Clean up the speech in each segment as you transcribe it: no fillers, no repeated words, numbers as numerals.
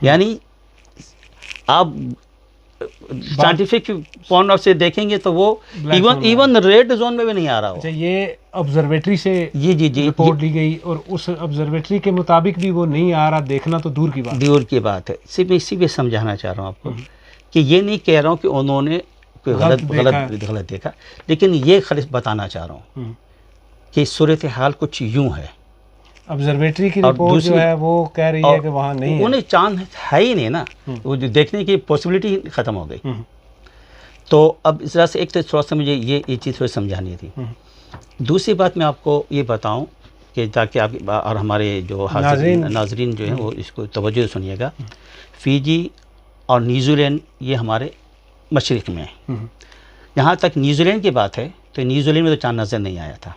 یعنی آپ scientific point of سے دیکھیں گے تو وہ ایون ریڈ زون میں بھی نہیں آ رہا. اچھا یہ آبزرویٹری سے جی رپورٹ لی گئی اور اس آبزرویٹری کے مطابق بھی وہ نہیں آ رہا، دیکھنا تو دور کی بات ہے. صرف میں اسی پہ سمجھانا چاہ رہا ہوں آپ کو کہ یہ نہیں کہہ رہا ہوں کہ انہوں نے کوئی غلط دیکھا، لیکن یہ خالص بتانا چاہ رہا ہوں کہ صورتحال کچھ یوں ہے. آبزرویٹری کی رپورٹ جو ہے وہ کہہ رہی ہے کہ وہاں نہیں ہے، انہیں چاند ہے ہی نہیں نا، وہ جو دیکھنے کی پاسبلٹی ختم ہو گئی. تو اب اس طرح سے ایک تو تھوڑا سا مجھے یہ چیز تھوڑی سمجھانی تھی. دوسری بات میں آپ کو یہ بتاؤں کہ تاکہ آپ اور ہمارے جو ناظرین جو ہیں وہ اس کو توجہ سنیے گا. فیجی اور نیوزی لینڈ یہ ہمارے مشرق میں ہے. جہاں تک نیوزی لینڈ کی بات ہے تو نیوزی لینڈ میں تو چاند نظر نہیں آیا تھا.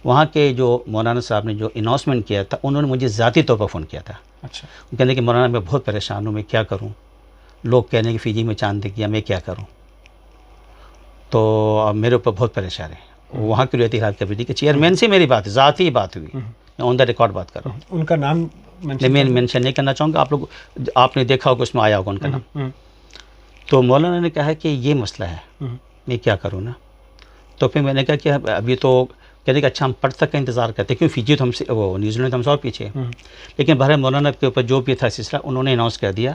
وہاں کے جو مولانا صاحب نے جو اناؤنسمنٹ کیا تھا انہوں نے مجھے ذاتی طور پر فون کیا تھا. وہ کہنے کہ مولانا میں بہت پریشان ہوں، میں کیا کروں، لوگ کہنے کہ فیجی میں چاند دکھ گیا، میں کیا کروں. تو اب میرے اوپر بہت پریشان ہے. وہاں کی ریاتی حالات کمیٹی کے چیئرمین سے میری بات ذاتی بات ہوئی، میں آن دا ریکارڈ بات کر رہا ہوں. ان کا نام میں مینشن نہیں کرنا چاہوں گا، آپ نے دیکھا ہوگا اس میں آیا ہوگا ان کا نام. تو مولانا نے کہا کہ یہ مسئلہ ہے، میں کیا کروں نا. تو پھر میں نے کہا کہ ابھی تو کہتے کہ اچھا ہم پڑھ تک کا انتظار کرتے کیوں، فیجی تو ہم سے وہ نیوزی لینڈ تو ہم سے اور پیچھے ہے. لیکن بہرحال مولانا کے اوپر جو بھی تھا سلسلہ انہوں نے اناؤنس کر دیا.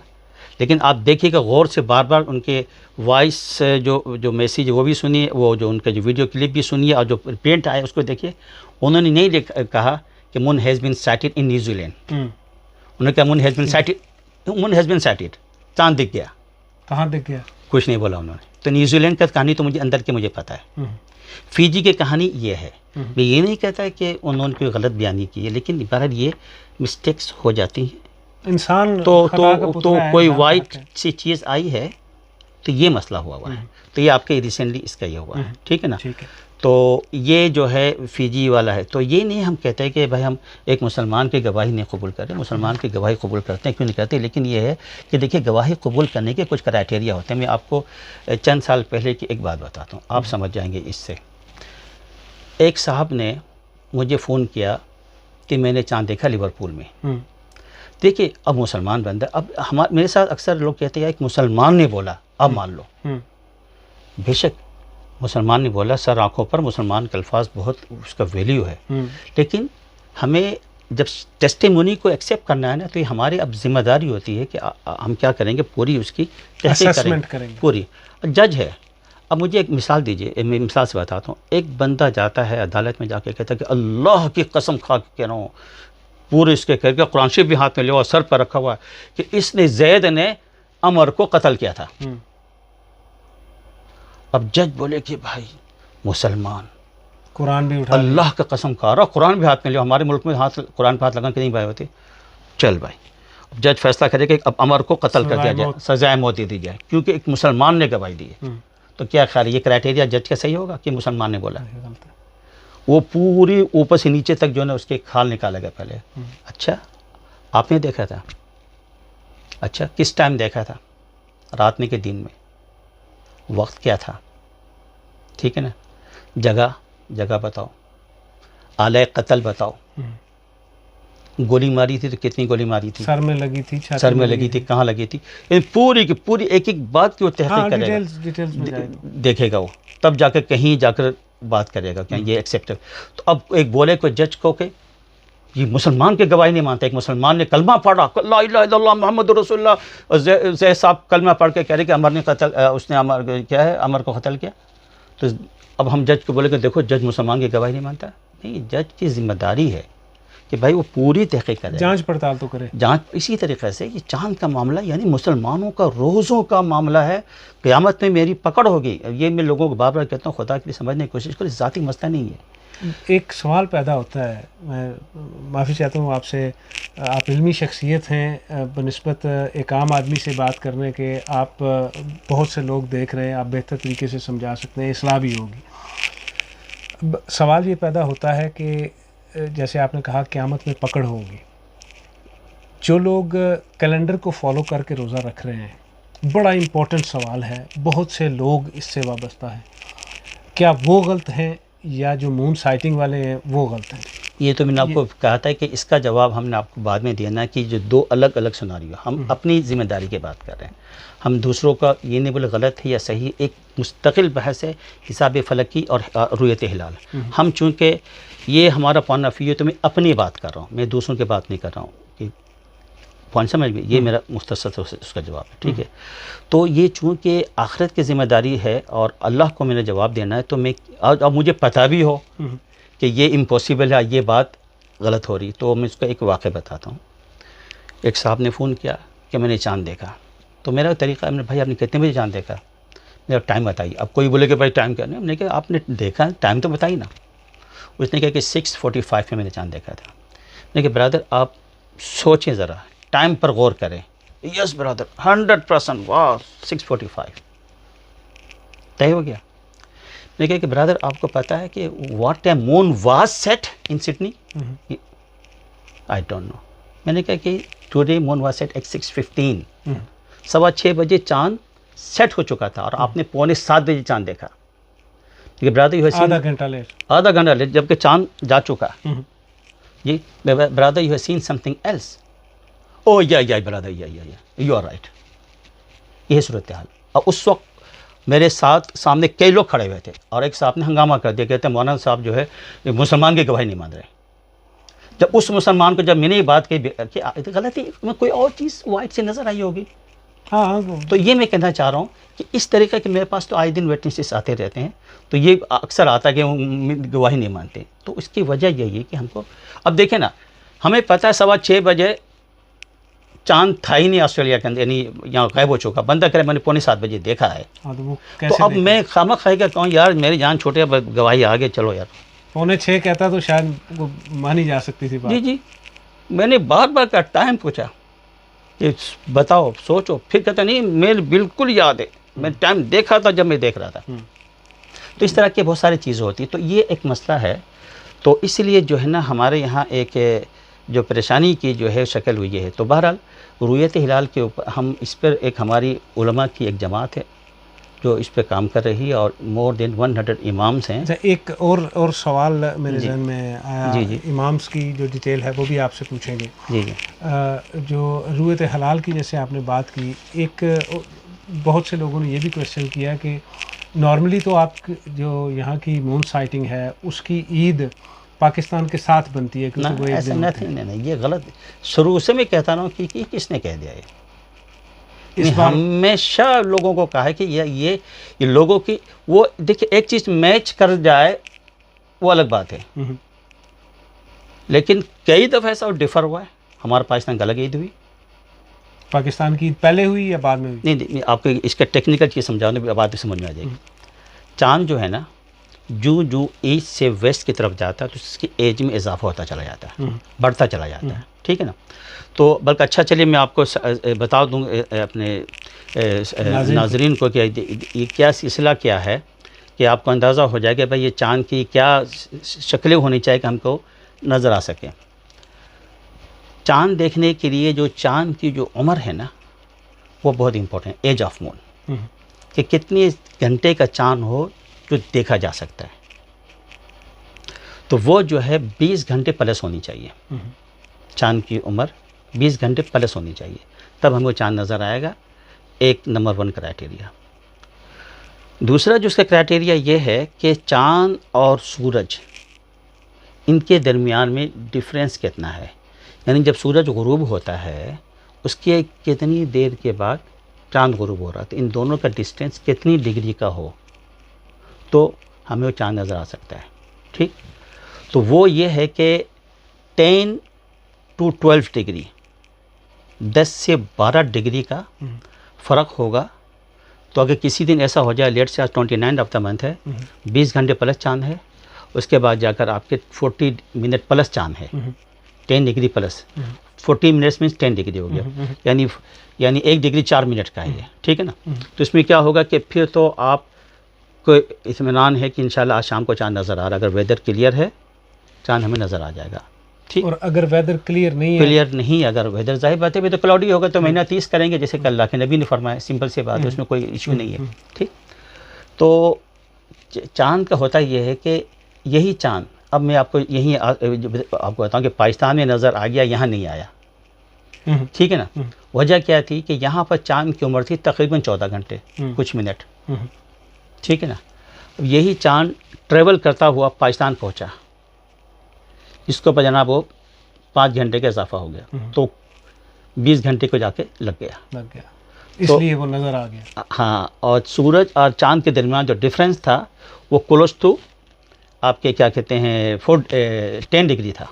لیکن آپ دیکھیے گا غور سے بار بار ان کے وائس جو میسیج وہ بھی سنیے، وہ جو ان کا جو ویڈیو کلپ بھی سنیے، اور جو پرنٹ آیا اس کو دیکھیے. انہوں نے نہیں کہا کہ moon has been sighted in New Zealand, انہوں نے کہا مون ہیز بین سائٹڈ، چاند دکھ گیا. کہاں دکھ گیا؟ کچھ نہیں بولا انہوں نے. تو نیوزی لینڈ کا کہانی تو مجھے اندر کے مجھے پتہ ہے. فیجی کی کہانی یہ ہے. میں یہ نہیں کہتا کہ انہوں نے کوئی غلط بیانی کی ہے، لیکن بہرحال یہ مسٹیکس ہو جاتی ہیں. انسان تو کوئی وائٹ سی چیز آئی ہے تو یہ مسئلہ ہوا ہے. تو یہ آپ کے ریسنٹلی اس کا یہ ہوا ہے، ٹھیک ہے نا. تو یہ جو ہے فیجی والا ہے. تو یہ نہیں ہم کہتے کہ بھائی ہم ایک مسلمان کی گواہی نہیں قبول کریں، مسلمان کی گواہی قبول کرتے ہیں، کیوں نہیں کرتے. لیکن یہ ہے کہ دیکھیے گواہی قبول کرنے کے کچھ کرائٹیریا ہوتے ہیں. میں آپ کو چند سال پہلے کی ایک بات بتاتا ہوں، آپ سمجھ جائیں گے اس سے. ایک صاحب نے مجھے فون کیا کہ میں نے چاند دیکھا لیورپول میں. دیکھیے اب مسلمان بندہ، اب میرے ساتھ اکثر لوگ کہتے ہیں ایک مسلمان نے بولا اب مان لو. بے شک مسلمان نے بولا، سر آنکھوں پر مسلمان کے الفاظ بہت اس کا ویلیو ہے. لیکن ہمیں جب ٹیسٹیمونی کو ایکسیپٹ کرنا ہے نا تو یہ ہماری اب ذمہ داری ہوتی ہے کہ ہم کیا کریں گے، پوری اس کی تحقیق کریں گے پوری. جج ہے. اب مجھے ایک مثال دیجئے، میں مثال سے بتاتا ہوں. ایک بندہ جاتا ہے عدالت میں، جا کے کہتا ہے کہ اللہ کی قسم کھا کے کہہ رہا ہوں، پورے اس کے کر کے قرآن شریف بھی ہاتھ میں لیا اور سر پر رکھا ہوا ہے کہ اس نے زید نے عمر کو قتل کیا تھا. اب جج بولے کہ بھائی مسلمان قرآن بھی اٹھا، اللہ کا قسم کھا رہا قرآن بھی ہاتھ میں لیا. ہمارے ملک میں قرآن پہ ہاتھ لگا کے نہیں بھائی ہوتے. چل بھائی اب جج فیصلہ کرے کہ اب عمر کو قتل کر دیا جائے، سزائے موت دے دی جائے، کیونکہ ایک مسلمان نے گواہی دی ہے. تو کیا خیال ہے یہ کرائٹیریا جج کا صحیح ہوگا کہ مسلمان نے بولا؟ وہ پوری اوپر سے نیچے تک جو ہے نا اس کے کھال نکالا گیا پہلے. اچھا آپ نے دیکھا تھا؟ اچھا کس ٹائم دیکھا تھا؟ رات میں کہ دن میں؟ وقت کیا تھا؟ ٹھیک ہے نا. جگہ بتاؤ. آلہ قتل بتاؤ. گولی ماری تھی تو کتنی گولی ماری تھی؟ سر میں لگی تھی، سر میں لگی تھی، کہاں لگی تھی؟ پوری کی پوری ایک ایک بات کی وہ تحقیق کرے گا، دیکھے گا. وہ تب جا کر کہیں جا کر بات کرے گا کہ یہ ایکسیپٹ. تو اب ایک بولے کوئی جج کو کہ یہ مسلمان کی گواہی نہیں مانتا. ایک مسلمان نے کلمہ پڑھا، لا الہ الا اللہ محمد رسول اللہ، زید صاحب کلمہ پڑھ کے کہہ رہے کہ عمر نے قتل، اس نے عمر کو قتل کیا. تو اب ہم جج کو بولے کہ دیکھو جج مسلمان کی گواہی نہیں مانتا. نہیں، جج کی ذمہ داری ہے کہ بھائی وہ پوری تحقیق کرے، جانچ پڑتال تو کرے. جانچ اسی طریقے سے یہ چاند کا معاملہ یعنی مسلمانوں کا روزوں کا معاملہ ہے. قیامت میں میری پکڑ ہوگی. یہ میں لوگوں کو بار بار کہتا ہوں، خدا کے لیے سمجھنے کی کوشش کرو، ذاتی مسئلہ نہیں ہے. ایک سوال پیدا ہوتا ہے، میں معافی چاہتا ہوں آپ سے، آپ علمی شخصیت ہیں، بنسبت ایک عام آدمی سے بات کرنے کے آپ بہت سے لوگ دیکھ رہے ہیں، آپ بہتر طریقے سے سمجھا سکتے ہیں، اصلاح بھی ہوگی. سوال یہ پیدا ہوتا ہے کہ جیسے آپ نے کہا قیامت میں پکڑ ہوگی. جو لوگ کیلنڈر کو فالو کر کے روزہ رکھ رہے ہیں، بڑا امپورٹنٹ سوال ہے، بہت سے لوگ اس سے وابستہ ہیں. کیا وہ غلط ہیں یا جو مون سائٹنگ والے ہیں وہ غلط ہیں؟ یہ تو میں نے آپ کو کہا تھا کہ اس کا جواب ہم نے آپ کو بعد میں دینا کہ جو دو الگ الگ سناریو، ہم اپنی ذمہ داری کی بات کر رہے ہیں، ہم دوسروں کا یہ نہیں بولے غلط ہے یا صحیح، ایک مستقل بحث ہے حساب فلکی اور رؤیت ہلال. ہم چونکہ یہ ہمارا پوائنٹ آف ویو، تو میں اپنی بات کر رہا ہوں، میں دوسروں کی بات نہیں کر رہا ہوں. پوائنٹ سمجھ گئے؟ یہ میرا مختصر اس کا جواب ہے. ٹھیک ہے، تو یہ چونکہ آخرت کی ذمہ داری ہے اور اللہ کو میں نے جواب دینا ہے، تو میں اب مجھے پتہ بھی ہو کہ یہ امپاسبل ہے، یہ بات غلط ہو رہی، تو میں اس کا ایک واقعہ بتاتا ہوں. ایک صاحب نے فون کیا کہ میں نے چاند دیکھا، تو میرا طریقہ ہے بھائی آپ نے کتنے بجے چاند دیکھا؟ میرا ٹائم بتائیے. اب کوئی بولے کہ بھائی ٹائم کیا؟ نہیں، ہم نے کہا آپ نے دیکھا ٹائم تو بتائیے نا. اس نے کہا کہ 6:45 میں نے چاند دیکھا تھا. میں نے کہا برادر آپ سوچیں ذرا، ٹائم پر غور کریں. یس برادر 100%، واہ 6:45 طے ہو گیا. میں نے کہا کہ برادر آپ کو پتہ ہے کہ what time moon was set in Sydney? I don't know. میں نے کہا کہ today moon was set at 6:15، 6:15 بجے چاند سیٹ ہو چکا تھا اور آپ نے 6:45 بجے چاند دیکھا. برادر آدھا گھنٹہ لیٹ، جبکہ چاند جا چکا. جی brother you have seen something else? او یا برادر یا یو آر رائٹ. یہ صورتحال. اور اس وقت میرے سامنے کئی لوگ کھڑے ہوئے تھے اور ایک صاحب نے ہنگامہ کر دیا، کہتے ہیں مولانا صاحب جو ہے مسلمان کی گواہی نہیں مان رہے. جب اس مسلمان کو جب میں نے یہ بات کہی کہ غلط ہے، میں کوئی اور چیز وائٹ سے نظر آئی ہوگی. ہاں، تو یہ میں کہنا چاہ رہا ہوں کہ اس طریقے کے میرے پاس تو آئے دن وٹنسز آتے رہتے ہیں، تو یہ اکثر آتا ہے کہ وہ گواہی نہیں مانتے. تو اس کی وجہ یہی ہے کہ ہم کو اب دیکھیں نا، ہمیں پتہ ہے 6:15 بجے چاند تھا ہی نہیں آسٹریلیا کے اندر، یعنی یہاں غائب ہو چکا. بندہ کرے میں نے 6:45 بجے دیکھا ہے، تو اب میں خامہ خواہ کا کہوں یار میری جان چھوٹے، گواہی آگے چلو یار. 6:45 کہتا تو شاید مانی جا سکتی تھی بات. جی میں نے بار بار کا ٹائم پوچھا کہ بتاؤ سوچو، پھر کہتا نہیں میرے بالکل یاد ہے، میں ٹائم دیکھا تھا جب میں دیکھ رہا تھا. تو اس طرح کی بہت ساری چیزیں ہوتی ہیں. تو یہ ایک مسئلہ ہے. تو اس لیے جو ہے نا ہمارے یہاں ایک جو پریشانی کی جو ہے شکل ہوئی ہے. تو بہرحال رؤیت ہلال کے اوپر ہم اس پر ایک ہماری علماء کی ایک جماعت ہے جو اس پہ کام کر رہی ہے اور مور دین 100 امامس ہیں. ایک اور سوال میرے ذہن میں آیا. امامس کی جو ڈیٹیل ہے وہ بھی آپ سے پوچھیں گے. جو رؤیت ہلال کی جیسے آپ نے بات کی، ایک بہت سے لوگوں نے یہ بھی کویشچن کیا کہ نارملی تو آپ جو یہاں کی مون سائٹنگ ہے اس کی عید پاکستان کے ساتھ بنتی ہے. ایسا نہیں، یہ غلط. شروع سے میں کہتا رہا ہوں کہ کس نے کہہ دیا یہ؟ ہمیشہ لوگوں کو کہا ہے کہ یہ لوگوں کی وہ دیکھیں، ایک چیز میچ کر جائے وہ الگ بات ہے، لیکن کئی دفعہ ایسا ڈفر ہوا ہے. ہمارے پاکستان کا الگ عید ہوئی. پاکستان کی پہلے ہوئی یا بعد میں ہوئی؟ نہیں، آپ کو اس کا ٹیکنیکل چیز سمجھاؤں، بات سمجھ میں آ جائے گی. چاند جو ہے نا، جو ایسٹ سے ویسٹ کی طرف جاتا ہے تو اس کی ایج میں اضافہ ہوتا چلا جاتا ہے، بڑھتا چلا جاتا ہے. ٹھیک ہے نا. تو بلکہ اچھا چلیے میں آپ کو بتا دوں اپنے ناظرین کو کہ یہ کیا سلسلہ کیا ہے، کہ آپ کو اندازہ ہو جائے کہ بھائی یہ چاند کی کیا شکلیں ہونی چاہیے کہ ہم کو نظر آ سکیں. چاند دیکھنے کے لیے جو چاند کی جو عمر ہے نا وہ بہت امپورٹنٹ ہے. ایج آف مون، کہ کتنے گھنٹے کا چاند ہو جو دیکھا جا سکتا ہے. تو وہ جو ہے 20 گھنٹے پلس ہونی چاہیے. چاند کی عمر 20 گھنٹے پلس ہونی چاہیے، تب ہم کو چاند نظر آئے گا. ایک نمبر 1 کرائٹیریا. دوسرا جو اس کا کرائٹیریا یہ ہے کہ چاند اور سورج ان کے درمیان میں ڈفرینس کتنا ہے. یعنی جب سورج غروب ہوتا ہے اس کے کتنی دیر کے بعد چاند غروب ہو رہا ہے، تو ان دونوں کا ڈسٹینس کتنی ڈگری کا ہو تو ہمیں وہ چاند نظر آ سکتا ہے. ٹھیک. تو وہ یہ ہے کہ 10 to 12 ڈگری، 10 سے 12 ڈگری کا فرق ہوگا. تو اگر کسی دن ایسا ہو جائے، لیٹ سے آج 29 آف دا منتھ ہے، 20 گھنٹے پلس چاند ہے، اس کے بعد جا کر آپ کے 40 منٹ پلس چاند ہے، 10 degree plus 40 minutes minus 10 degree ہو گیا، یعنی 1 ڈگری 4 منٹ کا ہے یہ. ٹھیک ہے نا. تو اس میں کیا ہوگا کہ پھر تو آپ کو اطمینان ہے کہ انشاءاللہ آج شام کو چاند نظر آ رہا ہے. اگر ویدر کلیئر ہے چاند ہمیں نظر آ جائے گا. ٹھیک. اور اگر ویدر کلیئر نہیں، اگر ویدر ظاہر بات ہے تو کلاؤڈی ہوگا تو مہینہ 30 کریں گے جیسے کہ اللہ کے نبی نے فرمایا. سمپل سی بات ہے، اس میں کوئی ایشو نہیں ہے. ٹھیک. تو چاند کا ہوتا یہ ہے کہ یہی چاند اب میں آپ کو یہیں آپ کو بتاؤں کہ پاکستان میں نظر آ گیا، یہاں نہیں آیا، ٹھیک ہے نا. وجہ کیا تھی کہ یہاں پر چاند کی عمر تھی تقریباً 14 گھنٹے کچھ منٹ، ٹھیک ہے نا. اب یہی چاند ٹریول کرتا ہوا پاکستان پہنچا، اس کے اوپر جناب وہ 5 گھنٹے کا اضافہ ہو گیا، تو 20 گھنٹے کو جا کے لگ گیا، اس لیے وہ نظر آ گیا. ہاں. اور سورج اور چاند کے درمیان جو ڈفرینس تھا وہ کلوز ٹو آپ کے کیا کہتے ہیں 10 ڈگری تھا.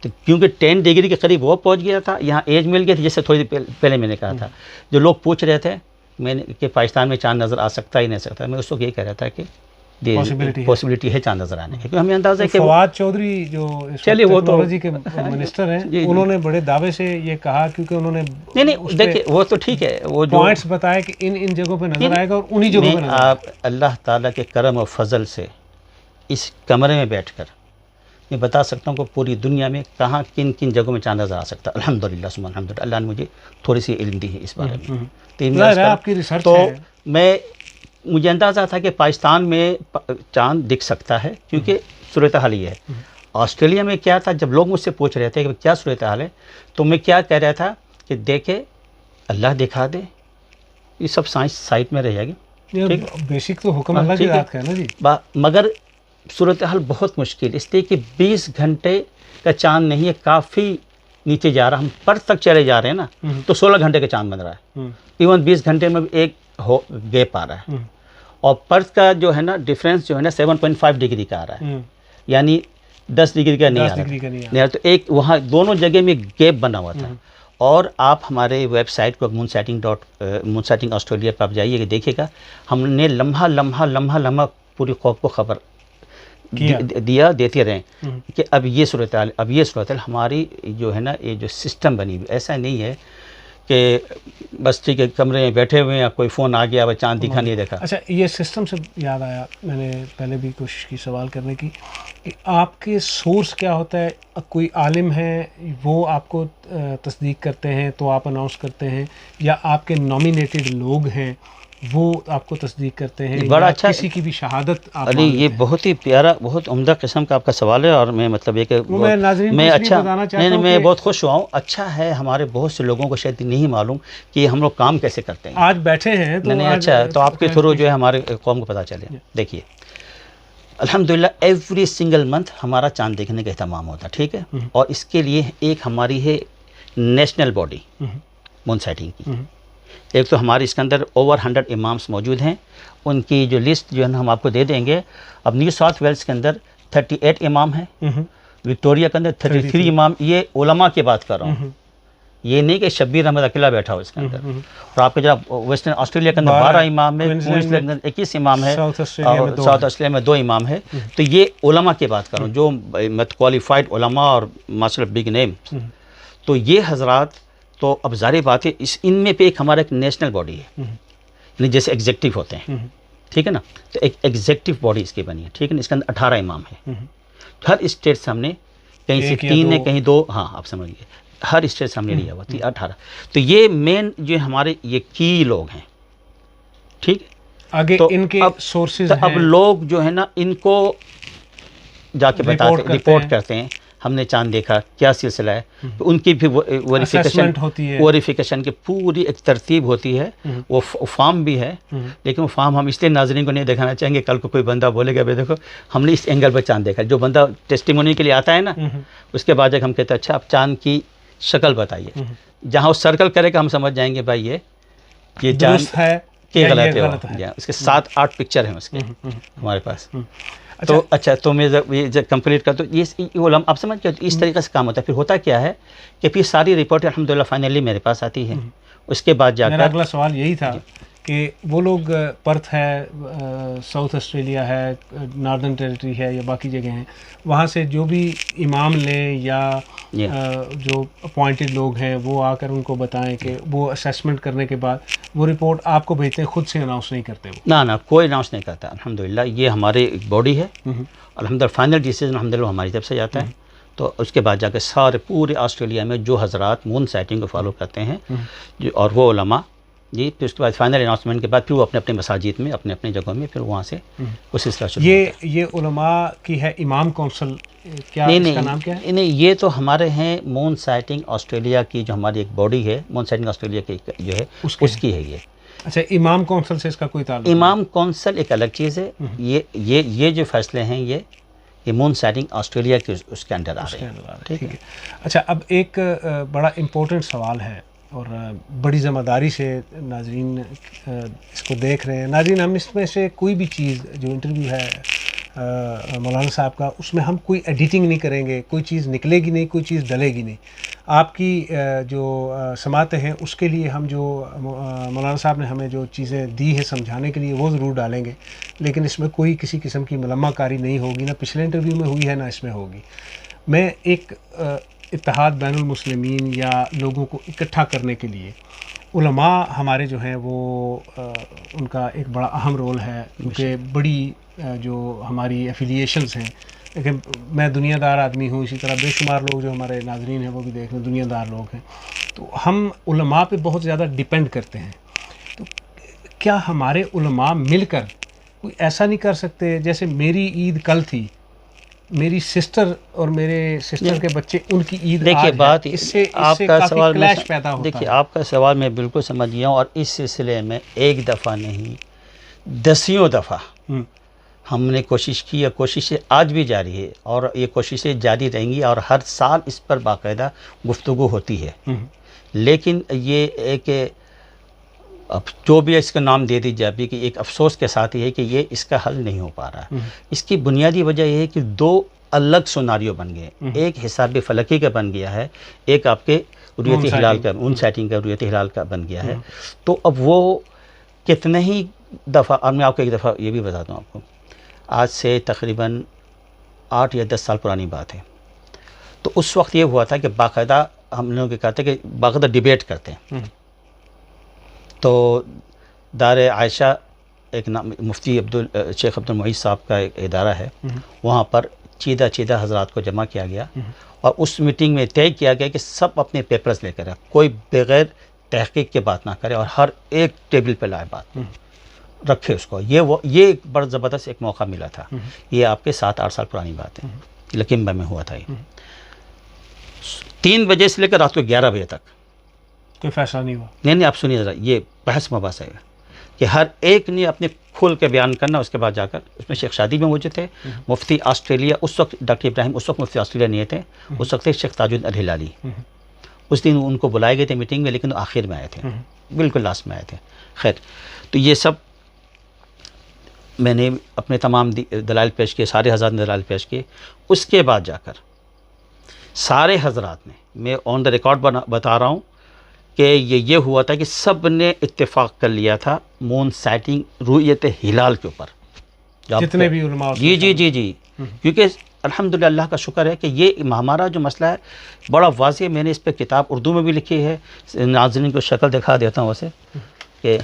تو کیونکہ 10 ڈگری کے قریب وہ پہنچ گیا تھا، یہاں ایج مل گئی تھی، جیسے تھوڑی دیر پہلے میں نے کہا تھا. جو لوگ پوچھ رہے تھے میں نے کہ پاکستان میں چاند نظر آ سکتا ہی نہیں سکتا، میں اس وقت یہ کہہ رہا تھا کہ پاسبلٹی ہے چاند نظر آنے کی. کیونکہ ہمیں اندازہ ہے کہ فواد چودھری جو ٹیکنالوجی کے منسٹر ہیں، انہوں نے بڑے دعوے سے یہ کہا، کیونکہ انہوں نے نہیں دیکھیں وہ تو ٹھیک ہے، وہ جو پوائنٹس بتائے کہ ان جگہوں پہ نظر آئے گا اور انہی جگہوں پہ نظر آئے گا. آپ اللہ تعالیٰ کے کرم و فضل سے اس کمرے میں بیٹھ کر میں بتا سکتا ہوں کہ پوری دنیا میں کہاں کن کن جگہوں میں چاند نظر آ سکتا ہے. الحمدللہ ثم الحمدللہ، اللہ نے مجھے تھوڑی سی علم دی ہے اس بارے میں. آپ کی ریسرچ تو مجھے اندازہ تھا کہ پاکستان میں چاند دکھ سکتا ہے، کیونکہ صورتحال یہ ہے. آسٹریلیا میں کیا تھا، جب لوگ مجھ سے پوچھ رہے تھے کہ کیا صورتحال ہے، تو میں کیا کہہ رہا تھا کہ دیکھے اللہ دکھا دے، یہ سب سائنس سائٹ میں رہے گی، بیسک تو حکم اللہ کی ذات کا ہے نا جی. مگر صورتحال بہت مشکل، اس لیے کہ 20 گھنٹے کا چاند نہیں ہے، کافی نیچے جا رہا، ہم پرتھ تک چلے جا رہے ہیں نا، تو 16 گھنٹے کا چاند بن رہا ہے. ایون 20 گھنٹے میں ایک گیپ آ رہا ہے. اور پرتھ کا جو ہے نا ڈفرینس جو ہے نا 7.5 ڈگری کا آ رہا ہے، یعنی 10 ڈگری کا نہیں آ رہا. تو ایک وہاں دونوں جگہ میں گیپ بنا ہوا تھا. اور آپ ہمارے ویب سائٹ کو مون سائٹنگ آسٹریلیا پہ آپ جائیے کہ دیکھیے گا، ہم نے لمحہ پوری قوم کو خبر دیتے رہیں کہ اب یہ صورتحال ہماری جو ہے نا، یہ جو سسٹم بنی ہوئی، ایسا نہیں ہے کہ بس ٹھیک ہے کمرے میں بیٹھے ہوئے ہیں، کوئی فون آ گیا وہ چاند دکھا نہیں دیکھا. اچھا، یہ سسٹم سے یاد آیا، میں نے پہلے بھی کوشش کی سوال کرنے کی کہ آپ کے سورس کیا ہوتا ہے؟ کوئی عالم ہے وہ آپ کو تصدیق کرتے ہیں تو آپ اناؤنس کرتے ہیں، یا آپ کے نامینیٹڈ لوگ ہیں وہ آپ کو تصدیق کرتے ہیں، بڑا اچھا کسی کی بھی شہادت آپ علی، یہ بہت ہی پیارا بہت عمدہ قسم کا آپ کا سوال ہے. اور میں مطلب یہ کہ میں اچھا نہیں میں بہت خوش ہوا ہوں. اچھا ہے، ہمارے بہت سے لوگوں کو شاید نہیں معلوم کہ ہم لوگ کام کیسے کرتے ہیں. آج بیٹھے ہیں تو نہیں اچھا، تو آپ کے تھرو جو ہے ہمارے قوم کو پتہ چلے. دیکھیے الحمدللہ ایوری سنگل منتھ ہمارا چاند دیکھنے کا اہتمام ہوتا ہے، ٹھیک ہے. اور اس کے لیے ایک ہماری ہے نیشنل باڈی مون سائٹنگ کی. ایک تو ہمارے اس کے اندر اوور 100 امامس موجود ہیں، ان کی جو لسٹ جو ہے نا ہم آپ کو دے دیں گے. اب نیو ساؤتھ ویلز کے اندر 38 امام ہیں، وکٹوریا کے اندر 33 امام. یہ علماء کی بات کر رہا ہوں، یہ نہیں کہ شبیر احمد اکیلا بیٹھا ہو اس کے اندر. اور آپ کے جب ویسٹرن آسٹریلیا کے اندر 12 امام ہے، کوئنزلینڈ کے اندر 21 امام ہے، ساؤتھ آسٹریلیا میں 2 امام ہے. تو یہ علماء کی بات کر رہا ہوں جو کوالیفائڈ علماء اور ماشاء اللہ بگ نیم. تو یہ حضرات تو اب ظاہر بات ہے ان میں پہ ایک ہمارا ایک نیشنل باڈی ہے، یعنی جیسے ایگزیکٹو ہوتے ہیں، ٹھیک ہے نا. تو ایک ایگزیکٹو باڈی اس کی بنی ہے، ٹھیک ہے نا. اس کے اندر 18 امام ہے. ہر اسٹیٹ سے ہم نے کہیں سے 3 ہے کہیں 2، ہاں آپ سمجھیے ہر اسٹیٹ سے ہم نے لیا ہوا تھی 18. تو یہ مین جو ہمارے یہ کی لوگ ہیں، ٹھیک ہے. آگے ان کے سورسز اب لوگ جو ہے نا ان کو جا کے بتاتے رپورٹ کرتے ہیں ہم نے چاند دیکھا، کیا سلسلہ ہے. تو ان کی بھی ویریفیکیشن کی پوری ایک ترتیب ہوتی ہے. وہ فارم بھی ہے، لیکن وہ فارم ہم اس لیے ناظرین کو نہیں دکھانا چاہیں گے، کل کو کوئی بندہ بولے گا بھائی دیکھو ہم نے اس اینگل پہ چاند دیکھا. جو بندہ ٹیسٹیمونی کے لیے آتا ہے نا، اس کے بعد ہم کہتے ہیں اچھا آپ چاند کی شکل بتائیے. جہاں وہ سرکل کرے گا ہم سمجھ جائیں گے بھائی یہ چاند ہے کہ غلط ہے. اس کے 7-8 پکچر ہیں اس کے ہمارے پاس. تو اچھا تو میں یہ کمپلیٹ کر تو یہ علم آپ سمجھ کے اس طریقے سے کام ہوتا ہے. پھر ہوتا کیا ہے کہ پھر ساری رپورٹ الحمدللہ فائنلی میرے پاس آتی ہے. اس کے بعد جا کر میرا اگلا سوال یہی تھا کہ وہ لوگ پرتھ ہے، ساؤتھ آسٹریلیا ہے، ناردرن ٹیریٹری ہے یا باقی جگہ ہیں، وہاں سے جو بھی امام لیں یا جو اپوائنٹڈ لوگ ہیں وہ آ کر ان کو بتائیں کہ وہ اسیسمنٹ کرنے کے بعد وہ رپورٹ آپ کو بھیجتے ہیں، خود سے اناؤنس نہیں کرتے وہ؟ نہ کوئی اناؤنس نہیں کرتا. الحمدللہ یہ ہمارے ایک باڈی ہے، الحمدللہ فائنل ڈیسیزن الحمدللہ ہماری طرف سے جاتا ہے. تو اس کے بعد جا کے سارے پورے آسٹریلیا میں جو حضرات مون سائٹنگ کو فالو کرتے ہیں اور وہ علماء جی پھر اس کے بعد فائنل اناؤنسمنٹ کے بعد پھر وہ اپنے اپنے مساجد میں اپنے اپنے جگہوں میں پھر وہاں سے وہ سلسلہ شروع ہوتا ہے۔ یہ علماء کی ہے امام کونسل، کیا اس کا نام کیا ہے؟ نہیں یہ تو ہمارے ہیں مون سائٹنگ آسٹریلیا کی جو ہماری ایک باڈی ہے، مون سائٹنگ آسٹریلیا کی جو ہے اس کی ہے یہ۔ اچھا، امام کونسل سے اس کا کوئی تعلق؟ امام کونسل ایک الگ چیز ہے، یہ جو فیصلے ہیں یہ مون سائٹنگ آسٹریلیا کے اس کے انڈر آ رہے ہیں، ٹھیک ہے۔ اچھا، اب ایک بڑا امپورٹنٹ سوال ہے اور بڑی ذمہ داری سے ناظرین اس کو دیکھ رہے ہیں۔ ناظرین، ہم اس میں سے کوئی بھی چیز جو انٹرویو ہے مولانا صاحب کا، اس میں ہم کوئی ایڈیٹنگ نہیں کریں گے، کوئی چیز نکلے گی نہیں، کوئی چیز ڈلے گی نہیں۔ آپ کی جو سماعتیں ہیں اس کے لیے ہم جو مولانا صاحب نے ہمیں جو چیزیں دی ہیں سمجھانے کے لیے وہ ضرور ڈالیں گے، لیکن اس میں کوئی کسی قسم کی ملمہ کاری نہیں ہوگی، نہ پچھلے انٹرویو میں ہوئی ہے نہ اس میں ہوگی۔ میں ایک اتحاد بین المسلمین یا لوگوں کو اکٹھا کرنے کے لیے علماء ہمارے جو ہیں وہ ان کا ایک بڑا اہم رول ہے، کیونکہ بڑی جو ہماری ایفیلیشنز ہیں، لیکن میں دنیا دار آدمی ہوں، اسی طرح بے شمار لوگ جو ہمارے ناظرین ہیں وہ بھی دیکھ رہے ہیں دنیا دار لوگ ہیں، تو ہم علماء پہ بہت زیادہ ڈیپینڈ کرتے ہیں۔ تو کیا ہمارے علماء مل کر کوئی ایسا نہیں کر سکتے؟ جیسے میری عید کل تھی، میری سسٹر اور میرے سسٹر کے بچے ان کی عید دیکھیے آج بات ہے، اس سے آپ کا کافی سوال کلیش پیدا ہوتا دیکھیے ہے۔ آپ کا سوال میں بالکل سمجھ گیا ہوں، اور اس سلسلے میں ایک دفعہ نہیں دسیوں دفعہ ہم نے کوشش کی، اور کوششیں آج بھی جاری ہے، اور یہ کوششیں جاری رہیں گی، اور ہر سال اس پر باقاعدہ گفتگو ہوتی ہے۔ لیکن یہ ایک اب جو بھی اس کا نام دے دی جائے کہ ایک افسوس کے ساتھ یہ ہے کہ یہ اس کا حل نہیں ہو پا رہا۔ اس کی بنیادی وجہ یہ ہے کہ دو الگ سوناریو بن گئے، ایک حساب فلکی کا بن گیا ہے، ایک آپ کے رؤیت ہلال کا، مون سائٹنگ کا رؤیت ہلال کا بن گیا ہے۔ تو اب وہ کتنے ہی دفعہ، اور میں آپ کو ایک دفعہ یہ بھی بتاتا ہوں آپ کو، آج سے تقریباً 8 یا 10 سال پرانی بات ہے، تو اس وقت یہ ہوا تھا کہ باقاعدہ ہم لوگ کہتے ہیں کہ باقاعدہ ڈیبیٹ کرتے ہیں۔ تو دار عائشہ ایک نام مفتی شیخ عبد المعید صاحب کا ایک ادارہ ہے، وہاں پر چیدہ حضرات کو جمع کیا گیا، اور اس میٹنگ میں طے کیا گیا کہ سب اپنے پیپرز لے کر آئے، کوئی بغیر تحقیق کے بات نہ کرے، اور ہر ایک ٹیبل پہ لائے بات رکھے اس کو۔ یہ ایک بڑا زبردست ایک موقع ملا تھا، یہ آپ کے 7-8 سال پرانی بات ہے، لکمبا میں ہوا تھا یہ۔ 3 بجے سے لے کر رات کو 11 بجے تک کوئی فیصلہ نہیں ہوا۔ نہیں آپ سنیے ذرا، یہ بحث مباحث ہے کہ ہر ایک نے اپنے کھول کے بیان کرنا، اس کے بعد جا کر اس میں شیخ شادی بھی موجود تھے، مفتی آسٹریلیا اس وقت ڈاکٹر ابراہیم اس وقت مفتی آسٹریلیا نہیں تھے، اس وقت شیخ تاج الدین الہلالی، اس دن ان کو بلائے گئے تھے میٹنگ میں، لیکن آخر میں آئے تھے، بالکل لاسٹ میں آئے تھے۔ خیر، تو یہ سب میں نے اپنے تمام دلائل پیش کیے، سارے حضرات نے دلائل پیش کیے، اس کے بعد جا کر سارے حضرات نے، میں آن دا ریکارڈ بتا رہا ہوں کہ یہ ہوا تھا کہ سب نے اتفاق کر لیا تھا مون سائٹنگ رؤیت ہلال کے اوپر، جتنے بھی علماء۔ جی کیونکہ الحمدللہ اللہ کا شکر ہے کہ یہ ہمارا جو مسئلہ ہے بڑا واضح ہے۔ میں نے اس پہ کتاب اردو میں بھی لکھی ہے، ناظرین کو شکل دکھا دیتا ہوں ویسے، کہ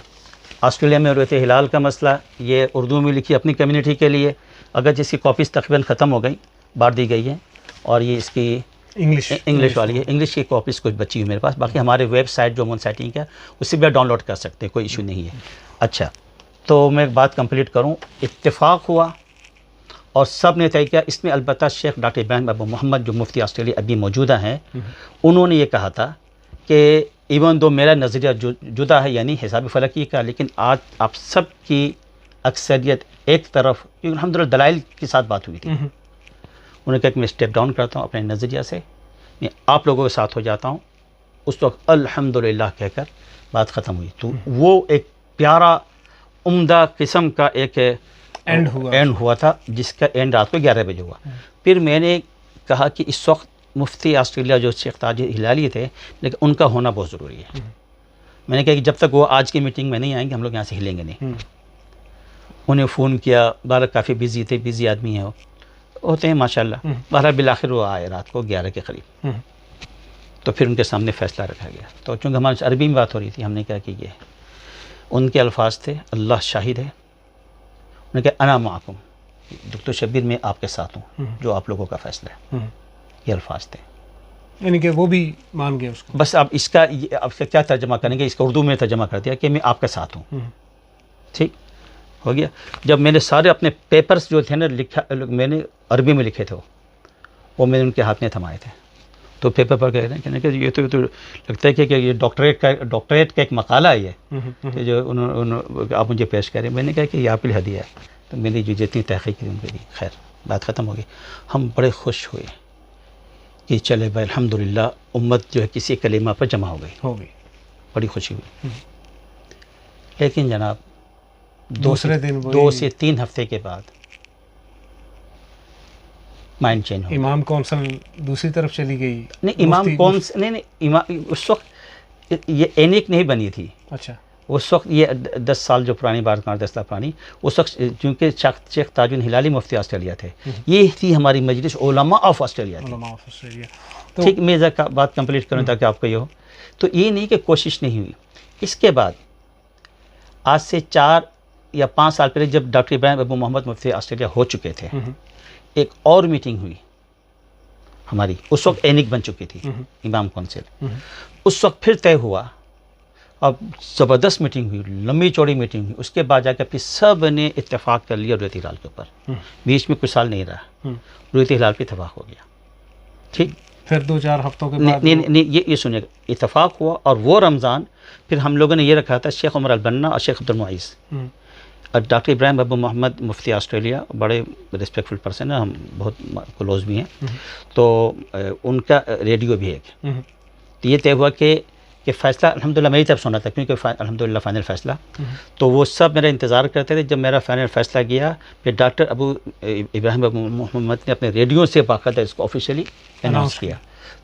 آسٹریلیا میں رؤیت ہلال کا مسئلہ یہ اردو میں لکھی اپنی کمیونٹی کے لیے، اگر جس کی کاپیز تقریباً ختم ہو گئی، بانٹ دی گئی ہیں، اور یہ اس کی انگلش والی ہے، انگلش کی کاپیز کچھ بچی ہوئی میرے پاس، باقی ہمارے ویب سائٹ جو مون سائٹنگ کا اس سے بھی ڈاؤن لوڈ کر سکتے ہیں، کوئی ایشو نہیں ہے۔ اچھا، تو میں ایک بات کمپلیٹ کروں، اتفاق ہوا اور سب نے طے کیا، اس میں البتہ شیخ ڈاکٹر ابراہیم ابو محمد جو مفتی آسٹریلیا ابھی موجودہ ہیں، انہوں نے یہ کہا تھا کہ ایون دو میرا نظریہ جدا ہے، یعنی حساب فلکی کا، لیکن آج آپ سب کی اکثریت ایک طرف، کیونکہ الحمدللہ دلائل کے ساتھ بات ہوئی تھی، انہوں نے کہا کہ میں اسٹیپ ڈاؤن کرتا ہوں اپنے نظریہ سے، میں آپ لوگوں کے ساتھ ہو جاتا ہوں، اس وقت الحمدللہ کہہ کر بات ختم ہوئی۔ تو وہ ایک پیارا عمدہ قسم کا ایک اینڈ ہوا تھا، جس کا اینڈ رات کو 11 بجے ہوا۔ پھر میں نے کہا کہ اس وقت مفتی آسٹریلیا جو شیخ تاج ہلالی تھے، لیکن ان کا ہونا بہت ضروری ہے۔ میں نے کہا کہ جب تک وہ آج کی میٹنگ میں نہیں آئیں گے ہم لوگ یہاں سے ہلیں گے نہیں۔ انہیں فون کیا، بہرحال کافی بزی تھے، بزی آدمی ہیں وہ ہوتے ہیں ماشاءاللہ، بہرحال بالآخر وہ آئے رات کو 11 کے قریب، تو پھر ان کے سامنے فیصلہ رکھا گیا۔ تو چونکہ ہمارے عربی میں بات ہو رہی تھی، ہم نے کہا کہ یہ ان کے الفاظ تھے، اللہ شاہد ہے، انہوں نے کہا انا معکم، ڈاکٹر شبیر میں آپ کے ساتھ ہوں، جو آپ لوگوں کا فیصلہ ہے، یہ الفاظ تھے۔ یعنی کہ وہ بھی مان گئے اس کو. بس اب اس کا کیا ترجمہ کریں گے؟ اس کا اردو میں ترجمہ کر دیا کہ میں آپ کے ساتھ ہوں. ٹھیک ہو گیا. جب میں نے سارے اپنے پیپرز جو تھے نا لکھا، میں نے عربی میں لکھے تھے وہ میں نے ان کے ہاتھ میں تھمائے تھے. تو پیپر پر کہہ رہے ہیں کہ یہ تو لگتا ہے کہ یہ ڈاکٹریٹ کا ایک مقالہ ہے یہ کہ جو انہوں آپ مجھے پیش کریں. میں نے کہا کہ یہ آپ کے لیے ہدیہ ہے. تو میری جو جتنی تحقیق کی ان کے لیے. خیر بات ختم ہو گئی. ہم بڑے خوش ہوئے کہ چلے بھائی الحمدللہ امت جو ہے کسی کلمہ پر جمع ہو گئی. بڑی خوشی ہوئی. لیکن جناب دوسرے دن 2 سے 3 ہفتے کے بعد مائنڈ چینج ہو. امام کونسل دوسری طرف چلی گئی. نہیں امام کونسل نہیں اس وقت یہ اینک نہیں بنی تھی. اچھا. اس وقت یہ 10 سال جو پرانی بات 10 سال پرانی، اس وقت چونکہ شیخ تاج الدین ہلالی مفتی آسٹریلیا تھے، یہ تھی ہماری مجلس علماء آف آسٹریلیا تھی. ٹھیک میں بات کمپلیٹ کروں تاکہ آپ کو یہ ہو. تو یہ نہیں کہ کوشش نہیں ہوئی. اس کے بعد آج سے 4 یا 5 سال پہلے جب ڈاکٹر ابراہیم ابو محمد مفتی آسٹریلیا ہو چکے تھے، ایک اور میٹنگ ہوئی ہماری. اس وقت اینک بن چکی تھی امام کونسل. اس وقت پھر طے ہوا، اب زبردست میٹنگ ہوئی، لمبی چوڑی میٹنگ ہوئی. اس کے بعد جا کے پھر سب نے اتفاق کر لیا رویت ہلال کے اوپر. بیچ میں کچھ سال نہیں رہا، رویت ہلال پہ اتفاق ہو گیا. ٹھیک. پھر 2-4 ہفتوں کے بعد نہیں یہ سنیے گا، اتفاق ہوا. اور وہ رمضان پھر ہم لوگوں نے یہ رکھا تھا، شیخ عمر البنا اور شیخ عبد المعیز اور ڈاکٹر ابراہیم ابو محمد مفتی آسٹریلیا، بڑے رسپیکٹفل پرسن ہیں، ہم بہت کلوز بھی ہیں. تو ان کا ریڈیو بھی ہے. تو یہ طے ہوا کہ فیصلہ الحمدللہ میری طرف سنا تھا، کیونکہ الحمدللہ فائنل فیصلہ. تو وہ سب میرا انتظار کرتے تھے. جب میرا فائنل فیصلہ گیا پھر ڈاکٹر ابراہیم ابو محمد نے اپنے ریڈیو سے باقاعدہ اس کو آفیشیلی اناؤنس کیا.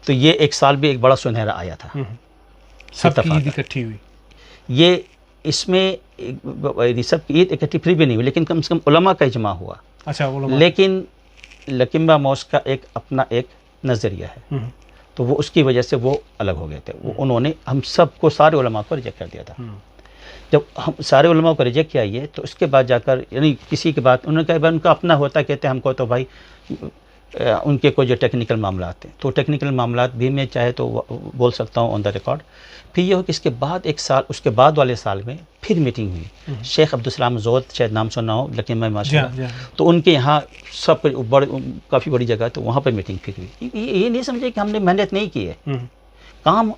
تو یہ ایک سال بھی ایک بڑا سنہرا آیا تھا. سب کی عید اکٹھی ہوئی. یہ اس میں سب کی عید اکٹھی پھر بھی نہیں ہوئی، لیکن کم سے کم علماء کا اجماع ہوا. اچھا علماء. لیکن لکمبا موس کا ایک اپنا ایک نظریہ ہے، تو وہ اس کی وجہ سے وہ الگ ہو گئے تھے. انہوں نے ہم سب کو، سارے علماء کو ریجیکٹ کر دیا تھا. جب ہم سارے علماء کو ریجیکٹ کیا یہ، تو اس کے بعد جا کر یعنی کسی کی بات انہوں نے کہا ان کا اپنا ہوتا، کہتے ہیں ہم کو تو بھائی ان کے کوئی جو ٹیکنیکل معاملات ہیں، تو ٹیکنیکل معاملات بھی میں چاہے تو بول سکتا ہوں آن دا ریکارڈ. پھر یہ ہو کہ اس کے بعد ایک سال، اس کے بعد والے سال میں پھر میٹنگ ہوئی. شیخ عبدالسلام زود شاید نام سنا ہو، لیکن میں ماشاء اللہ تو ان کے یہاں سب کافی بڑی جگہ، تو وہاں پر میٹنگ پھر ہوئی. یہ نہیں سمجھے کہ ہم نے محنت نہیں کی ہے، کام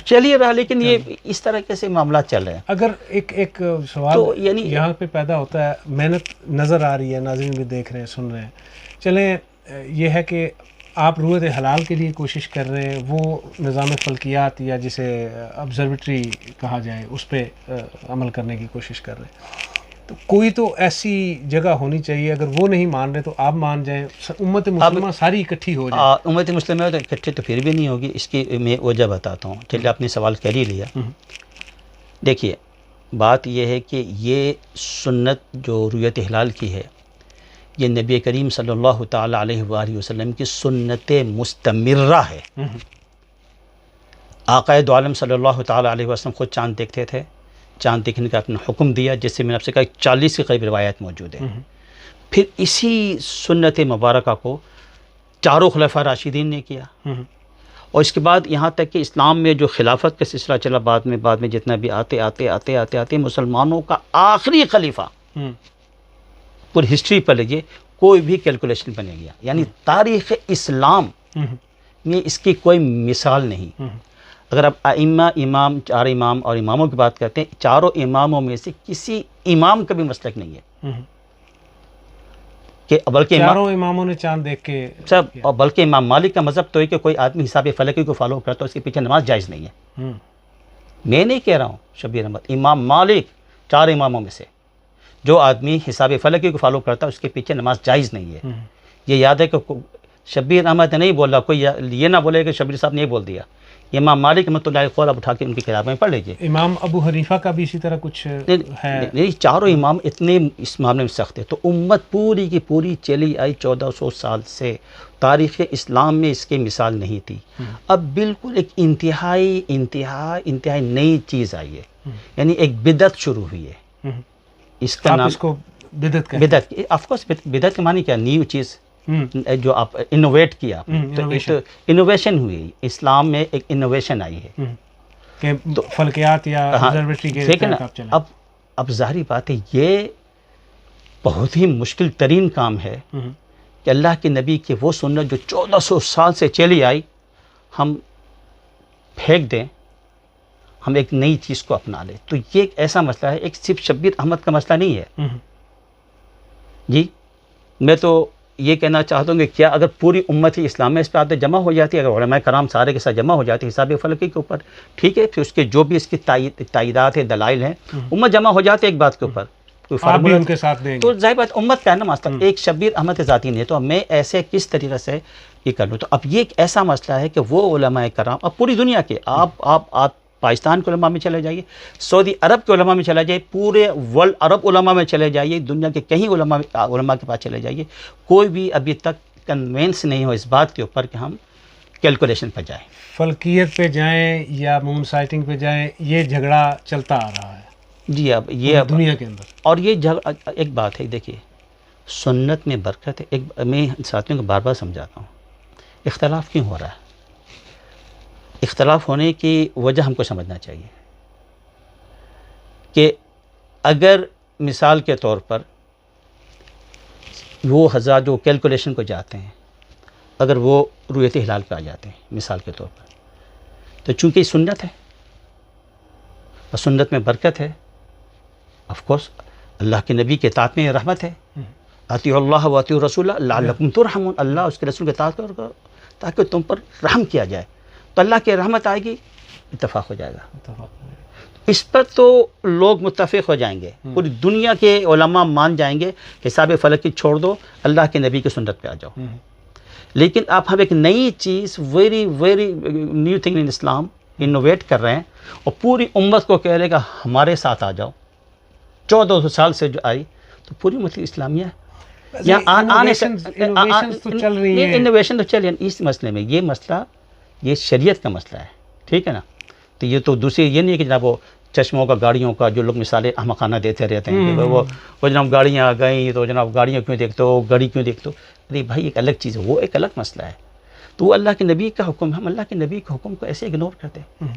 چل ہی رہا، لیکن یہ اس طرح سے معاملات چل رہے ہیں. اگر ایک سوال یعنی یہاں پہ پیدا ہوتا ہے، محنت نظر آ رہی ہے، ناظرین بھی دیکھ رہے ہیں، سن رہے ہیں. چلیں یہ ہے کہ آپ رویت حلال کے لیے کوشش کر رہے ہیں، وہ نظام فلکیات یا جسے آبزرویٹری کہا جائے اس پہ عمل کرنے کی کوشش کر رہے ہیں. تو کوئی تو ایسی جگہ ہونی چاہیے، اگر وہ نہیں مان رہے تو آپ مان جائیں، امت مسلمہ ساری اکٹھی ہو جائے. امت مسلمہ تو اکٹھی تو پھر بھی نہیں ہوگی. اس کی میں وجہ بتاتا ہوں. چلیے آپ نے سوال کر ہی لیا. دیکھیے بات یہ ہے کہ یہ سنت جو رویت ہلال کی ہے، یہ نبی کریم صلی اللہ تعالی علیہ وآلہ وسلم کی سنت مستمرہ ہے. آقائے دو عالم صلی اللہ تعالی علیہ وسلم خود چاند دیکھتے تھے، چاند دیکھنے کا اپنا حکم دیا، جس سے میں نے آپ سے کہا 40 کے قریب روایات موجود ہیں. پھر اسی سنت مبارکہ کو چاروں خلفاء راشدین نے کیا. اور اس کے بعد یہاں تک کہ اسلام میں جو خلافت کا سلسلہ چلا، بعد میں جتنا بھی آتے مسلمانوں کا آخری خلیفہ، پوری ہسٹری پر لیجیے، کوئی بھی کیلکولیشن بنے گیا، یعنی تاریخ اسلام میں اس کی کوئی مثال نہیں. اگر آپ امام 4 امام اور اماموں کی بات کرتے ہیں، چاروں اماموں میں سے کسی امام کا بھی مسلک نہیں ہے کہ بلکہ چاروں اماموں نے چاند دیکھ کے سب. اور بلکہ امام مالک کا مذہب تو ہے کہ کوئی آدمی حساب فلکی کو فالو کرتا ہے اس کے پیچھے نماز جائز نہیں ہے. میں نہیں کہہ رہا ہوں شبیر احمد، امام مالک 4 اماموں میں سے جو آدمی حساب فلکی کو فالو کرتا ہے اس کے پیچھے نماز جائز نہیں ہے. یہ یاد ہے کہ شبیر احمد نے نہیں بولا، کوئی یہ نہ بولے کہ شبیر صاحب نے بول دیا. امام مالک رحمۃ اللہ علیہ قول آپ اٹھا کے ان کی کتابیں پڑھ لیجیے. امام ابو حنیفہ کا بھی اسی طرح کچھ ہے. نہیں، چاروں امام اتنے اس معاملے میں سخت ہے. تو امت پوری کی پوری چلی آئی 1400 سال سے، تاریخ اسلام میں اس کی مثال نہیں تھی. اب بالکل ایک انتہائی نئی چیز آئی ہے، یعنی ایک بدعت شروع ہوئی ہے. اس کا نام اس کو بدعت آف کورس بدعت کے معنی کیا؟ نیو چیز. جو آپ انوویٹ کیا تو ایک انوویشن ہوئی اسلام میں، ایک انوویشن آئی ہے کہ فلکیات یا observatory کے ٹھیک ہے نا. اب ظاہری بات ہے یہ بہت ہی مشکل ترین کام ہے کہ اللہ کے نبی کی وہ سنت جو 1400 سال سے چلی آئی ہم پھینک دیں، ہم ایک نئی چیز کو اپنا لیں. تو یہ ایک ایسا مسئلہ ہے، ایک صرف شبیر احمد کا مسئلہ نہیں ہے. جی میں تو یہ کہنا چاہتا ہوں کہ کیا اگر پوری امت اسلام میں اس پہ آتے جمع ہو جاتی ہے، اگر علماء کرام سارے کے ساتھ جمع ہو جاتے حساب فلکی کے اوپر، ٹھیک ہے، پھر اس کے جو بھی اس کی تائیدات ہیں، دلائل ہیں، امت جمع ہو جاتے ایک بات کے اوپر، آپ بھی ان کے ساتھ دیں گے تو ظاہر بات امت کا ہے نا مسئلہ، ایک شبیر احمد کے ذاتی نہیں ہے. تو میں ایسے کس طریقے سے یہ کر لوں؟ تو اب یہ ایک ایسا مسئلہ ہے کہ وہ علماء کرام اب پوری دنیا کے آپ پاکستان کے علماء میں چلے جائیے، سعودی عرب کے علماء میں چلے جائیے، پورے ورلڈ عرب علماء میں چلے جائیے، دنیا کے کہیں علماء کے پاس چلے جائیے، کوئی بھی ابھی تک کنوینس نہیں ہو اس بات کے اوپر کہ ہم کیلکولیشن پہ جائیں، فلکیت پہ جائیں یا مون سائٹنگ پہ جائیں. یہ جھگڑا چلتا آ رہا ہے جی. اب یہ دنیا کے اندر، اور یہ ایک بات ہے، دیکھیے سنت میں برکت ہے. میں ساتھیوں کو بار بار سمجھاتا ہوں اختلاف کیوں ہو رہا ہے. اختلاف ہونے کی وجہ ہم کو سمجھنا چاہیے کہ اگر مثال کے طور پر وہ حضرات جو کیلکولیشن کو جاتے ہیں اگر وہ رؤیت ہلال پہ آ جاتے ہیں مثال کے طور پر، تو چونکہ سنت ہے اور سنت میں برکت ہے، آف کورس اللہ کے نبی کے اطاعت میں رحمت ہے، اطیعوا اللہ و اطیعوا الرسول لعلکم ترحمون، اللہ اس کے رسول کے اطاعت کرو تاکہ تم پر رحم کیا جائے، تو اللہ کی رحمت آئے گی، اتفاق ہو جائے گا. اس پر تو لوگ متفق ہو جائیں گے، پوری دنیا کے علماء مان جائیں گے، حساب فلکی چھوڑ دو، اللہ کے نبی کی سنت پہ آ جاؤ. لیکن آپ ہم ایک نئی چیز very new thing in Islam innovate کر رہے ہیں اور پوری امت کو کہہ رہے ہیں کہ ہمارے ساتھ آ جاؤ. 1400 سال سے جو آئی تو پوری امت اسلامیہ انوویشن تو چل رہی ہیں، انوویشن تو چل رہی ہے. اس مسئلے میں یہ مسئلہ یہ شریعت کا مسئلہ ہے، ٹھیک ہے نا. تو یہ تو دوسری یہ نہیں ہے کہ جناب وہ چشموں کا گاڑیوں کا جو لوگ مثالیں احمقانہ دیتے رہتے ہیں کہ وہ جناب گاڑیاں آ گئیں تو جناب گاڑیاں کیوں دیکھتے ہو، گاڑی کیوں دیکھتے ہو. ارے بھائی ایک الگ چیز ہے، وہ ایک الگ مسئلہ ہے. تو وہ اللہ کے نبی کا حکم، ہم اللہ کے نبی کے حکم کو ایسے اگنور کرتے ہیں.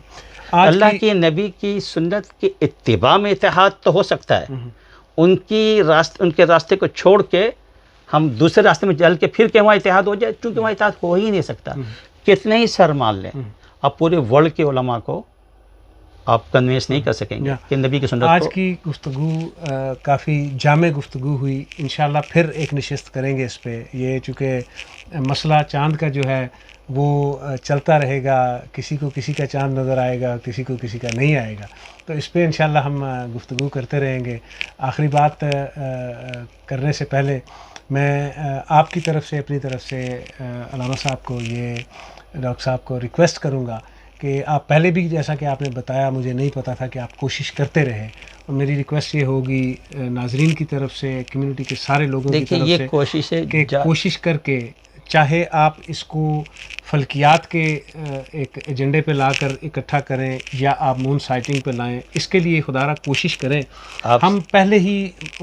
اللہ کے نبی کی سنت کے اتباع میں اتحاد تو ہو سکتا ہے، ان کے راستے کو چھوڑ کے ہم دوسرے راستے میں چل کے پھر کہ وہاں اتحاد ہو جائے، چونکہ وہاں اتحاد ہو ہی نہیں سکتا. کتنے ہی سر مان لیں، آپ پورے ورلڈ کے علماء کو آپ کنوینس نہیں کر سکیں گے کہ نبی کی سنت. آج کی گفتگو کافی جامع گفتگو ہوئی، انشاءاللہ پھر ایک نشست کریں گے اس پہ. یہ چونکہ مسئلہ چاند کا جو ہے وہ چلتا رہے گا، کسی کو کسی کا چاند نظر آئے گا، کسی کو کسی کا نہیں آئے گا، تو اس پہ انشاءاللہ ہم گفتگو کرتے رہیں گے. آخری بات کرنے سے پہلے میں آپ کی طرف سے، اپنی طرف سے علامہ صاحب کو، یہ ڈاکٹر صاحب کو ریکویسٹ کروں گا کہ آپ پہلے بھی جیسا کہ آپ نے بتایا مجھے نہیں پتا تھا کہ آپ کوشش کرتے رہے، اور میری ریکویسٹ یہ ہوگی ناظرین کی طرف سے، کمیونٹی کے سارے لوگوں کی طرف سے، کوشش ہے کہ کوشش کر کے چاہے آپ اس کو فلکیات کے ایک ایجنڈے پہ لا کر اکٹھا کریں یا آپ مون سائٹنگ پہ لائیں، اس کے لیے خدا را کوشش کریں. ہم پہلے ہی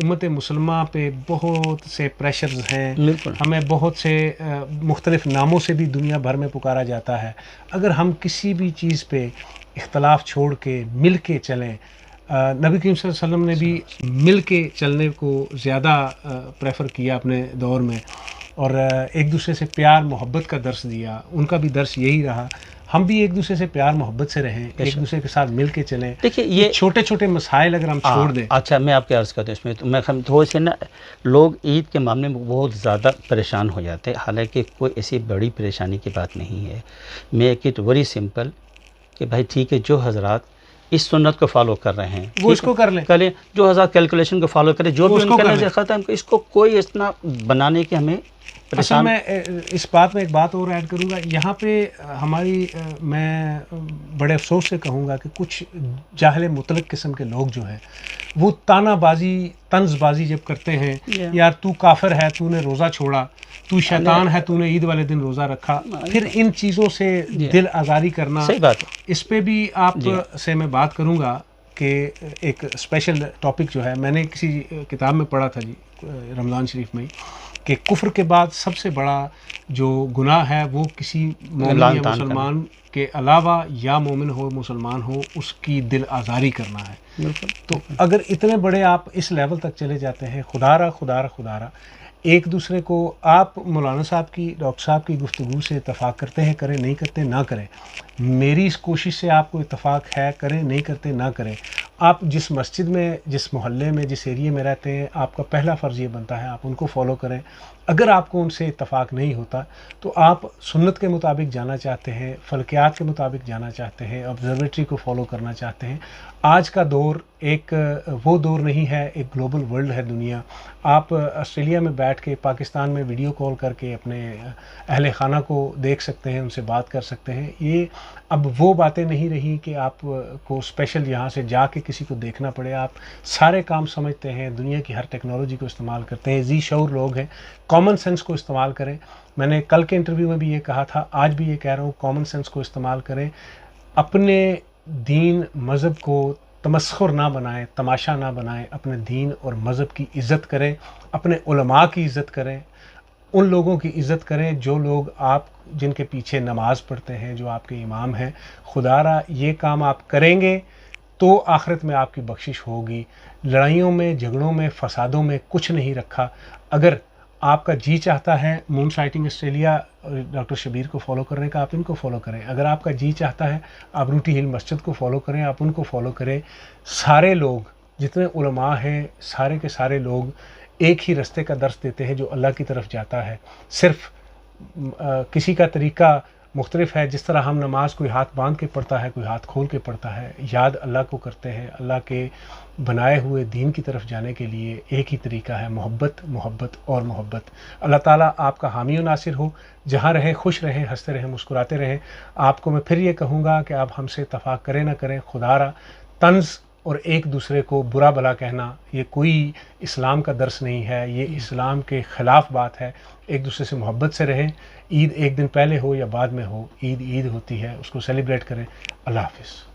امت مسلمہ پہ بہت سے پریشرز ہیں، ہمیں بہت سے مختلف ناموں سے بھی دنیا بھر میں پکارا جاتا ہے. اگر ہم کسی بھی چیز پہ اختلاف چھوڑ کے مل کے چلیں، نبی کریم صلی اللہ علیہ وسلم نے بھی مل کے چلنے کو زیادہ پریفر کیا اپنے دور میں، اور ایک دوسرے سے پیار محبت کا درس دیا. ان کا بھی درس یہی رہا. ہم بھی ایک دوسرے سے پیار محبت سے رہیں، ایک دوسرے کے ساتھ مل کے چلیں. دیکھیے یہ چھوٹے چھوٹے مسائل اگر ہم چھوڑ دیں. اچھا میں آپ کے عرض کرتا ہوں اس میں، تو میں تھوڑے سے نا لوگ عید کے معاملے میں بہت زیادہ پریشان ہو جاتے ہیں، حالانکہ کوئی ایسی بڑی پریشانی کی بات نہیں ہے. میں ایک ویری سمپل کہ بھائی ٹھیک ہے، جو حضرات اس سنت کو فالو کر رہے ہیں وہ اس کو کر لیں، جو حضرات کیلکولیشن کو فالو کریں، جو بھی ان کا نظر ختم، اس کو کوئی اتنا بنانے کے ہمیں اصل میں اس بات میں ایک بات اور ایڈ کروں گا. یہاں پہ ہماری میں بڑے افسوس سے کہوں گا کہ کچھ جاہل مطلق قسم کے لوگ جو ہیں وہ تانا بازی، طنز بازی جب کرتے ہیں، یار تو کافر ہے، تو نے روزہ چھوڑا، تو شیطان ہے، تو نے عید والے دن روزہ رکھا، پھر ان چیزوں سے دل آزاری کرنا. صحیح بات ہے. اس پہ بھی آپ سے میں بات کروں گا کہ ایک اسپیشل ٹاپک جو ہے میں نے کسی کتاب میں پڑھا تھا جی رمضان شریف میں، کہ کفر کے بعد سب سے بڑا جو گناہ ہے وہ کسی مومن یا مسلمان کے علاوہ یا مومن ہو مسلمان ہو اس کی دل آزاری کرنا ہے. تو اگر اتنے بڑے آپ اس لیول تک چلے جاتے ہیں، خدا را ایک دوسرے کو، آپ مولانا صاحب کی، ڈاکٹر صاحب کی گفتگو سے اتفاق کرتے ہیں کریں، نہیں کرتے نہ کریں. میری اس کوشش سے آپ کو اتفاق ہے کریں، نہیں کرتے نہ کریں. آپ جس مسجد میں، جس محلے میں، جس ایریے میں رہتے ہیں، آپ کا پہلا فرض یہ بنتا ہے آپ ان کو فالو کریں. اگر آپ کو ان سے اتفاق نہیں ہوتا تو آپ سنت کے مطابق جانا چاہتے ہیں، فلکیات کے مطابق جانا چاہتے ہیں، آبزرویٹری کو فالو کرنا چاہتے ہیں. آج کا دور ایک وہ دور نہیں ہے، ایک گلوبل ورلڈ ہے دنیا. آپ آسٹریلیا میں بیٹھ کے، پاکستان میں ویڈیو کال کر کے اپنے اہل خانہ کو دیکھ سکتے ہیں، ان سے بات کر سکتے ہیں. یہ اب وہ باتیں نہیں رہی کہ آپ کو اسپیشل یہاں سے جا کے کسی کو دیکھنا پڑے. آپ سارے کام سمجھتے ہیں، دنیا کی ہر ٹیکنالوجی کو استعمال کرتے ہیں، ذی شعور لوگ ہیں. کامن سینس کو استعمال کریں. میں نے کل کے انٹرویو میں بھی یہ کہا تھا، آج بھی یہ کہہ رہا ہوں، کامن سینس کو استعمال کریں. اپنے دین مذہب کو تمسخر نہ بنائیں، تماشا نہ بنائیں. اپنے دین اور مذہب کی عزت کریں، اپنے علماء کی عزت کریں، ان لوگوں کی عزت کریں جو لوگ آپ جن کے پیچھے نماز پڑھتے ہیں، جو آپ کے امام ہیں. خدا را یہ کام آپ کریں گے تو آخرت میں آپ کی بخشش ہوگی. لڑائیوں میں، جھگڑوں میں، فسادوں میں کچھ نہیں رکھا. اگر آپ کا جی چاہتا ہے مون سائٹنگ آسٹریلیا ڈاکٹر شبیر کو فالو کرنے کا، آپ ان کو فالو کریں. اگر آپ کا جی چاہتا ہے آپ روٹی ہل مسجد کو فالو کریں، آپ ان کو فالو کریں. سارے لوگ جتنے علماء ہیں، سارے کے سارے لوگ ایک ہی رستے کا درس دیتے ہیں جو اللہ کی طرف جاتا ہے. صرف کسی کا طریقہ مختلف ہے. جس طرح ہم نماز کوئی ہاتھ باندھ کے پڑھتا ہے، کوئی ہاتھ کھول کے پڑھتا ہے، یاد اللہ کو کرتے ہیں. اللہ کے بنائے ہوئے دین کی طرف جانے کے لیے ایک ہی طریقہ ہے، محبت، محبت اور محبت. اللہ تعالیٰ آپ کا حامی و ناصر ہو. جہاں رہیں خوش رہیں، ہنستے رہیں، مسکراتے رہیں. آپ کو میں پھر یہ کہوں گا کہ آپ ہم سے اتفاق کریں نہ کریں، خدا را طنز اور ایک دوسرے کو برا بھلا کہنا یہ کوئی اسلام کا درس نہیں ہے، یہ اسلام کے خلاف بات ہے. ایک دوسرے سے محبت سے رہیں. عید ایک دن پہلے ہو یا بعد میں ہو، عید عید ہوتی ہے، اس کو سیلیبریٹ کریں. اللہ حافظ.